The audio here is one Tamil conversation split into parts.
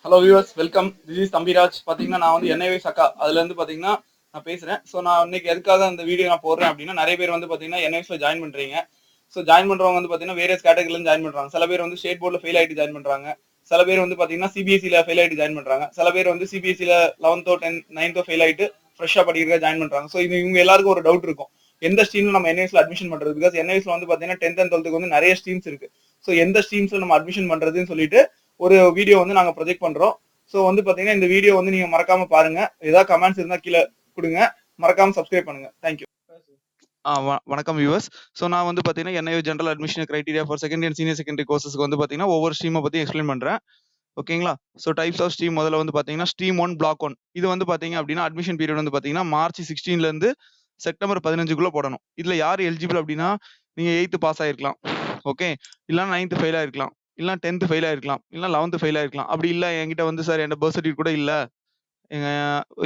Hello viewers, welcome. This is Thambiraj. பார்த்தீங்கன்னா நான் வந்து என்ஐவிஎஸ் அக்கா அதுலேருந்து பார்த்தீங்கன்னா நான் பேசுகிறேன். ஸோ நான் இன்னைக்கு எதுக்காக அந்த வீடியோ நான் போடுறேன் அப்படின்னா, நிறைய பேர் வந்து பார்த்தீங்கன்னா என்ஐவிஎஸ்ல ஜாயின் பண்ணுறீங்க. ஸோ ஜாயின் பண்ணுறவங்க வந்து பார்த்தீங்கன்னா வேரியஸ் கேட்டகரியிலேருந்து ஜாயின் பண்ணுறாங்க. சில பேர் வந்து ஸ்டேட் போர்டில் ஃபெயில் ஆகிட்டு ஜாயின் பண்ணுறாங்க. சில பேர் வந்து பார்த்தீங்கன்னா சிபிஎஸ்சியில் ஃபெயில் ஆகிட்டு ஜாயின் பண்ணுறாங்க. சில பேர் வந்து சிபிஎஸ்சியில் 11th 9th ஃபெயில் ஆகிட்டு ஃப்ரெஷ்ஷாக படிக்கிறத ஜாயின் பண்ணுறாங்க. ஸோ இது இவங்க எல்லாருக்கும் ஒரு டவுட் இருக்கும், எந்த ஸ்ட்ரீமில் நம்ம என்ஐவிஎஸ்ல அட்மிஷன் பண்ணுறது. பிகாஸ் என்ஐவிஎஸ்ல வந்து பார்த்தீங்கன்னா 10th and 12th வந்து நிறைய ஸ்ட்ரீம்ஸ் இருக்குது. ஸோ எந்த ஸ்ட்ரீம்ஸில் நம்ம அட்மிஷன் பண்ணுறதுன்னு சொல்லிட்டு ஒரு வீடியோ வந்து நாங்கள் ப்ரொஜெக்ட் பண்ணுறோம். ஸோ வந்து பார்த்தீங்கன்னா இந்த வீடியோ வந்து நீங்கள் மறக்காம பாருங்க. ஏதாவது கமெண்ட்ஸ் இருந்தால் கீழே கொடுங்க. மறக்காம சப்ஸ்கிரைப் பண்ணுங்க. தேங்க்யூ. வணக்கம் வியூவர்ஸ். ஸோ நான் வந்து பார்த்தீங்கன்னா NIV general admission criteria for second and senior secondary கோர்சஸ்க்கு வந்து பார்த்தீங்கன்னா ஒவ்வொரு ஸ்ட்ரீமை பற்றி எக்ஸ்பிளைன் பண்ணுறேன். ஓகேங்களா? ஸோ டைப்ஸ் ஆஃப் ஸ்ட்ரீம் முதல்ல வந்து பார்த்தீங்கன்னா ஸ்ட்ரீம் 1 பிளாக் 1. இது வந்து பார்த்தீங்க அப்படின்னா அட்மிஷன் பீரியட் வந்து பார்த்தீங்கன்னா மார்ச் 16லேருந்து செப்டம்பர் 15க்குள்ளே போடணும். இதில் யார் எலிஜிபிள் அப்படின்னா, நீங்கள் 8th பாஸ் ஆகிருக்கலாம், ஓகே, இல்லைனா 9th ஃபெயில் ஆகிருக்கலாம், இல்லை 10th ஃபெயில் ஆகிருக்கலாம், இல்லை 11th ஃபெயில் ஆகிருக்கலாம். அப்படி இல்லை என்கிட்ட வந்து சார் என் பர்த் சர்டிஃபிகேட் கூட இல்லை,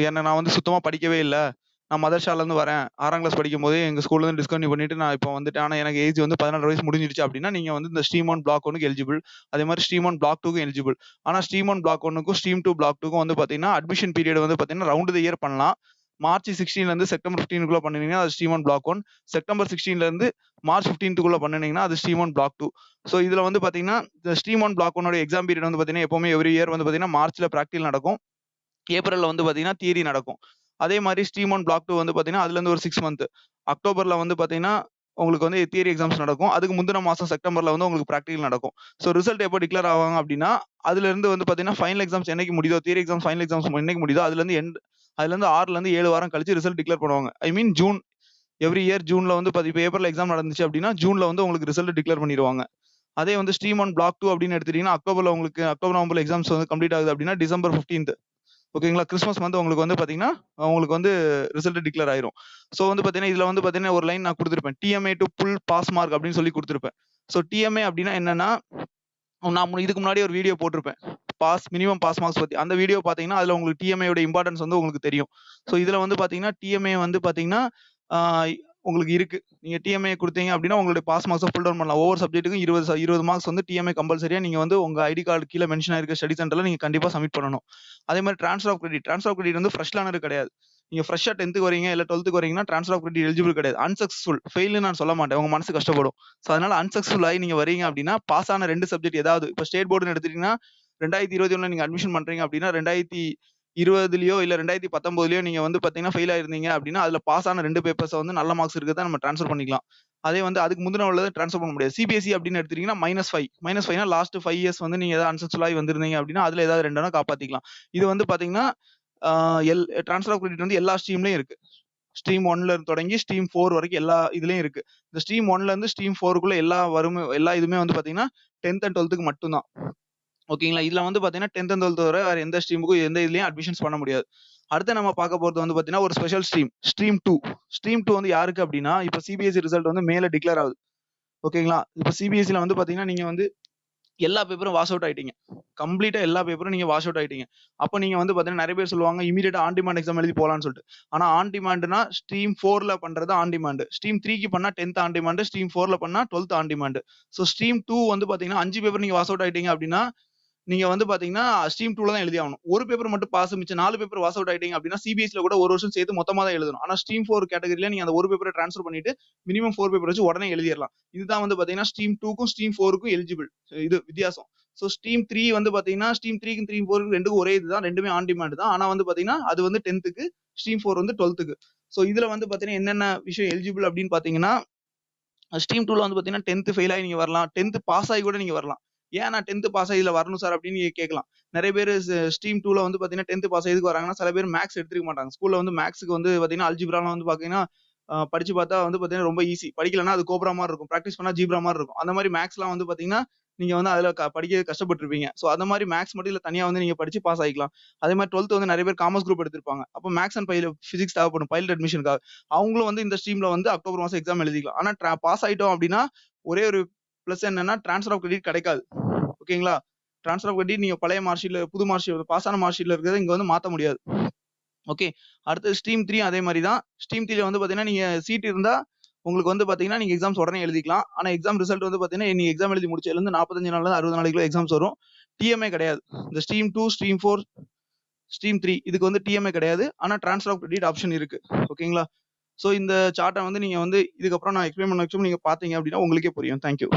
என்னை நான் வந்து சுத்தமாக படிக்கவே இல்லை, நான் மதர்ஷாலேருந்து வரேன், 6ஆம் கிளாஸ் படிக்கும் போதே எங்கள் ஸ்கூல்லேருந்து டிஸ்கண்டினியூ பண்ணிட்டு நான் இப்போ வந்துட்டு, ஆனால் எனக்கு ஏஜ் வந்து 16 வயசு முடிஞ்சிடுச்சு அப்படின்னா நீங்கள் வந்து இந்த ஸ்ட்ரீம் 1 பிளாக் 1க்கு எலிஜிபிள். அதே மாதிரி ஸ்ட்ரீம் 1 பிளாக் 2க்கும் எலிஜிபிள். ஆனால் ஸ்ட்ரீம் 1 பிளாக் 1க்கும் ஸ்ட்ரீம் 2 பிளாக் 2க்கும் வந்து பார்த்தீங்கன்னா அட்மிஷன் பீரியட் வந்து பார்த்தீங்கன்னா ரவுண்ட் த இயர் பண்ணலாம். மார்ச் 16லேருந்து செப்டம்பர் 15க்குள்ளே பண்ணினீங்கன்னா அது ஸ்ட்ரீம் 1 பிளாக் 1. செப்டம்பர் 16லேருந்து மார்ச் 15க்குள்ளே பண்ணினீங்கன்னா அது ஸ்ட்ரீம் 1 பிளாக் 2. ஸோ இதில் வந்து பார்த்தீங்கன்னா இந்த ஸ்ட்ரீம் 1 பிளாக் 1 எக்ஸாம் பீரியட் வந்து பார்த்தீங்கன்னா எப்பவுமே எவ்ரி இயர் வந்து பார்த்தீங்கன்னா மார்ச்சில் ப்ராக்டிகல் நடக்கும், ஏப்ரலில் வந்து பார்த்தீங்கன்னா தியரி நடக்கும். அதே மாதிரி ஸ்ட்ரீம் 1 பிளாக் 2 வந்து பார்த்தீங்கன்னா அதுலேருந்து ஒரு 6 மந்த் அக்டோபரில் வந்து பார்த்தீங்கன்னா உங்களுக்கு வந்து தியரி எக்ஸாம்ஸ் நடக்கும். அதுக்கு முந்தின மாதம் செப்டம்பரில் வந்து உங்களுக்கு ப்ராக்டிகல் நடக்கும். ஸோ ரிசல்ட் எப்போ டிக்ளேர் ஆவாங்க அப்படின்னா, அதுலேருந்து வந்து பார்த்தீங்கன்னா ஃபைனல் எக்ஸாம்ஸ் என்னைக்கு முடியுதோ, தியரி எக்ஸாம்ஸ் ஃபைனல் எக்ஸாம்ஸ் என்னைக்கு முடியுதோ அதுலேருந்து 6லேருந்து 7 வாரம் கழிச்சு ரிசல்ட் டிக்ளேர் பண்ணுவாங்க. ஐ மீன் ஜூன், எவ்ரி இயர் ஜூனில் வந்து இப்போ ஏப்ரல் எக்ஸாம் நடந்துச்சு அப்படின்னா ஜூனில் வந்து உங்களுக்கு ரிசல்ட் டிக்ளேர் பண்ணிடுவாங்க. அதே வந்து ஸ்ட்ரீம் 1 பிளாக் 2 அப்படின்னு எடுத்துட்டீங்கன்னா அக்டோபரில் உங்களுக்கு நவம்பர் எக்ஸாம்ஸ் வந்து கம்ப்ளீட் ஆகுது அப்படின்னா டிசம்பர் 15th, ஓகேங்களா, கிறிஸ்மஸ் வந்து உங்களுக்கு வந்து பார்த்தீங்கன்னா உங்களுக்கு வந்து ரிசல்ட் டிக்ளேர் ஆயிரும். ஸோ வந்து பார்த்தீங்கன்னா இதில் வந்து பார்த்தீங்கன்னா ஒரு லைன் நான் கொடுத்துருப்பேன், DMA to full pass mark அப்படின்னு சொல்லி கொடுத்துருப்பேன். ஸோ டிஎம்ஏ அப்படின்னா என்னன்னா, நான் இதுக்கு முன்னாடி ஒரு வீடியோ போட்டிருப்பேன் மினிமம் பாஸ் மார்க்ஸ் பற்றி. அந்த வீடியோ பார்த்தீங்கன்னா அதில் உங்களுக்கு டிஎம்ஏயோட இம்பார்ட்டன்ஸ் வந்து உங்களுக்கு தெரியும். ஸோ இதில் வந்து பார்த்தீங்கன்னா டிஎம்ஏ வந்து பார்த்தீங்கன்னா உங்களுக்கு இருக்கு. நீங்க டிஎம்ஏ கொடுத்தீங்க அப்படின்னா உங்களுடைய பாஸ் மார்க்ஸை ஃபுல் டவுன் பண்ணலாம். ஒவ்வொரு சப்ஜெக்ட்டுக்கும் 20 மார்க்ஸ் வந்து டிஎம்ஏ கம்பல்சரியா நீங்க வந்து உங்க ஐடி கார்டு கீழே மென்ஷன் ஆயிருக்க ஸ்டடி சென்டர்ல நீங்க கண்டிப்பா சப்மிட் பண்ணணும். அதே மாதிரி ட்ரான்ஸ்ஃபர் ஆஃப் கிரெடிட் வந்து ஃப்ரெஷ் லேர்னர் கிடையாது. நீங்க ஃப்ரெஷ்ஷா 10th வரீங்க இல்ல 12th வரீங்கன்னா ட்ரான்ஸ்ஃபர் ஆஃப் கிரெடிட் எலிஜிபிள் கிடையாது. அன்சக்சஸ்ஃபுல், ஃபெயில்னு நான் சொல்ல மாட்டேன், உங்க மனசு கஷ்டப்படும். ஸோ அதனால அன்சக்சஸ்ஃபுல் ஆகி நீங்க வரீங்க அப்படின்னா பாஸ் ஆன 2 சப்ஜெக்ட் ஏதாவது, இப்போ ஸ்டேட் போர்டுன்னு எடுத்துட்டீங்கன்னா 2021 நீங்க அட்மிஷன் பண்றீங்க அப்படின்னா 2020லயோ இல்ல 2019லயோ நீங்க வந்து பாத்தீங்கன்னா ஃபெயில் ஆயிருந்தீங்க அப்படின்னா அதுல பாஸ் ஆன 2 பேப்பர்ஸ் வந்து நல்ல மார்க்ஸ் இருக்கிறத நம்ம ட்ரான்ஸ்ஃபர் பண்ணிக்கலாம். அதே வந்து அதுக்கு முந்தின உள்ளதை ட்ரான்ஸ்ஃபர் பண்ண முடியாது. சிபிஎஸ்சி அப்படின்னு எடுத்துட்டீங்கன்னா -5 லாஸ்ட் 5 இயர்ஸ் வந்து நீங்க ஏதாவது அன்சக்சஸ்ஃபுல் ஆகி வந்திருந்தீங்க அப்படின்னா அதுல ஏதாவது 2 காப்பாத்திக்கலாம். இது வந்து பாத்தீங்கன்னா ட்ரான்ஸ்ஃபர் ஆஃப் கிரெடிட் வந்து எல்லா ஸ்ட்ரீம்லயும் இருக்கு. ஸ்ட்ரீம் 1ல தொடங்கி ஸ்ட்ரீம் 4 வரைக்கும் எல்லா இதுலயும் இருக்கு. இந்த ஸ்ட்ரீம் 1ல இருந்து ஸ்ட்ரீம் 4க்குள்ள எல்லா இதுமே வந்து பாத்தீங்கன்னா 10th and 12th மட்டும்தான், ஓகேங்களா. இதுல வந்து பாத்தீங்கன்னா 10th and 12th வரை வேற எந்த ஸ்ட்ரீமுக்கும் எந்த இதுலயும் அட்மிஷன்ஸ் பண்ண முடியாது. அடுத்து நம்ம பார்க்க போறது வந்து பாத்தீங்கன்னா ஒரு ஸ்பெஷல் ஸ்ட்ரீம் 2 வந்து யாருக்கு அப்படின்னா, இப்ப சிபிஎஸ்சி ரிசல்ட் வந்து மேல டிக்ளேர் ஆகுது, ஓகேங்களா. இப்ப சிபிஎஸ்சில வந்து பாத்தீங்கன்னா நீங்க வந்து எல்லா பேப்பரும் வாஷ் அவுட் ஆயிட்டீங்க, கம்ப்ளீட்டா எல்லா பேப்பரும் நீங்க வாஷ் அவுட் ஆயிட்டீங்க. அப்ப நீங்க வந்து பாத்தீங்கன்னா நிறைய பேர் சொல்லுவாங்க இமீடியட்டா ஆன் டிமாண்ட் எக்ஸாம் எழுதி போலாம்னு சொல்லிட்டு. ஆனா ஆன் டிமாண்ட்னா ஸ்ட்ரீம் 4ல பண்றது ஆன் டிமாண்ட், ஸ்ட்ரீம் 3க்கு பண்ணா 10th ஆன் டிமாண்ட், ஸ்ட்ரீம் 4ல பண்ணா 12th on demand. So stream 2 வந்து பாத்தீங்கன்னா 5 பேப்பர் நீங்க வாஷ் அவுட் ஆயிட்டீங்க அப்படின்னா நீங்க வந்து பாத்தீங்கன்னா ஸ்ட்ரீம் 2ல தான் எழுதி ஆகணும். ஒரு பேப்பர் மட்டும் பாஸ், மிச்சம் 4 பேப்பர் வாஷ் அவுட் ஆயிட்டீங்க அப்படின்னா சிபிஎஸ்சில கூட ஒரு வருஷம் சேர்த்து மொத்தமா தான் எழுதணும். ஆனா ஸ்ட்ரீம் 4 கேட்டகரியில நீங்க அந்த ஒரு பேப்பரை ட்ரான்ஸ்ஃபர் பண்ணிட்டு மினிமம் 4 பேப்பர் வச்சு உடனே எழுதிடலாம். இதுதான் வந்து பாத்தீங்கன்னா ஸ்ட்ரீம் 2க்கும் ஸ்ட்ரீம் 4க்கும் எலிஜிபிள் இது வித்தியாசம். ஸோ ஸ்ட்ரீம் 3 வந்து பாத்தீங்கன்னா ஸ்ட்ரீம் 3க்கும் ஸ்ட்ரீம் 4க்கும் ரெண்டுக்கும் ஒரே இதுதான், ரெண்டுமே ஆன் டிமாண்ட் தான். ஆனா வந்து பாத்தீங்கன்னா அது வந்து 10th, ஸ்ட்ரீம் 4 வந்து 12th. ஸோ இதுல வந்து பாத்தீங்கன்னா என்னென்ன விஷயம் எலிஜிபிள் அப்படின்னு பாத்தீங்கன்னா, ஸ்ட்ரீம் 2ல வந்து பாத்தீங்கன்னா 10th ஃபெயில் ஆகி நீங்க வரலாம், 10th பாஸ் ஆகி கூட நீங்க வரலாம். ஏன் நான் 10th பாஸ் ஆகி இதுல வரணும் சார் அப்படின்னு நீங்க கேட்கலாம். நிறைய பேர் ஸ்ட்ரீம் 2ல வந்து பாத்தீங்கன்னா 10th பாஸ் ஆகி எதுக்கு வராங்கன்னா, சில பேர் மேக்ஸ் எடுத்துக்க மாட்டாங்க. ஸ்கூல்ல வந்து மேக்ஸுக்கு வந்து பாத்தீங்கன்னா அல்ஜிப்ராலாம் வந்து பாத்தீங்கன்னா படிச்சு பார்த்தா வந்து பாத்தீங்கன்னா ரொம்ப ஈஸி, படிக்கலன்னா அது கோப்ரா மாதிரி இருக்கும், ப்ராக்டிஸ் பண்ணா ஜீப்ரா மாதிரி இருக்கும். அந்த மாதிரி மேக்ஸ்லாம் வந்து பாத்தீங்கன்னா நீங்க வந்து அதுல படிக்க கஷ்டப்பட்டிருப்பீங்க. ஸோ அந்த மாதிரி மேக்ஸ் மட்டும் இல்ல தனியா வந்து நீங்க படிச்சு பாஸ் ஆகிக்கலாம். அதே மாதிரி 12th வந்து நிறைய பேர் காமர்ஸ் குரூப் எடுத்திருப்பாங்க. அப்போ மேக்ஸ் அண்ட் பிசிக்ஸ் தேவைப்படும் பைலட் அட்மிஷனுக்காக. அவங்களும் வந்து இந்த ஸ்ட்ரீம்ல வந்து அக்டோபர் மாசம் எக்ஸாம் எழுதிக்கலாம். ஆனா பாஸ் ஆயிட்டோம் அப்படின்னா ஒரே ஒரு பிளஸ் என்னன்னா ட்ரான்ஸ்ஃபர் ஆஃப் கிரெடிட் கிடைக்காது, ஓகேங்களா. ட்ரான்ஸ்ஃபர் ஆஃப் கிரெடிட் நீங்க பழைய மார்க் ஷீட்ல புது மார்க் ஷீட் பாஸ் ஆன மார்க் ஷீட்ல இருக்கிறத இங்க வந்து மாத்த முடியாது, ஓகே. அடுத்து ஸ்ட்ரீம் 3 அதே மாதிரி தான். ஸ்ட்ரீம் 3ல வந்து பாத்தீங்கன்னா நீங்க சீட் இருந்தா உங்களுக்கு வந்து பாத்தீங்கன்னா நீங்க எக்ஸாம்ஸ் உடனே எழுதிக்கலாம். ஆனா எக்ஸாம் ரிசல்ட் வந்து பாத்தீங்கன்னா நீங்க எக்ஸாம் எழுதி முடிச்சதுல இருந்து 45 நாள்ல இருந்து 60 நாளைக்குள்ள எக்ஸாம்ஸ் வரும். டிஎம்ஏ கிடையாது. இந்த ஸ்ட்ரீம் 2, ஸ்ட்ரீம் 4, ஸ்ட்ரீம் 3 இதுக்கு வந்து டிஎம்ஏ கிடையாது. ஆனா ட்ரான்ஸ்ஃபர் ஆஃப் கிரெடிட் ஆப்ஷன் இருக்கு. ஓகேங்களா? ஸோ இந்த சார்ட்டை வந்து நீங்க வந்து இதுக்கப்புறம் நான் எக்ஸ்பிளைன் பண்ண வச்சும் நீங்க பார்த்தீங்க அப்படின்னா உங்களுக்கே புரியும். தேங்க்யூ.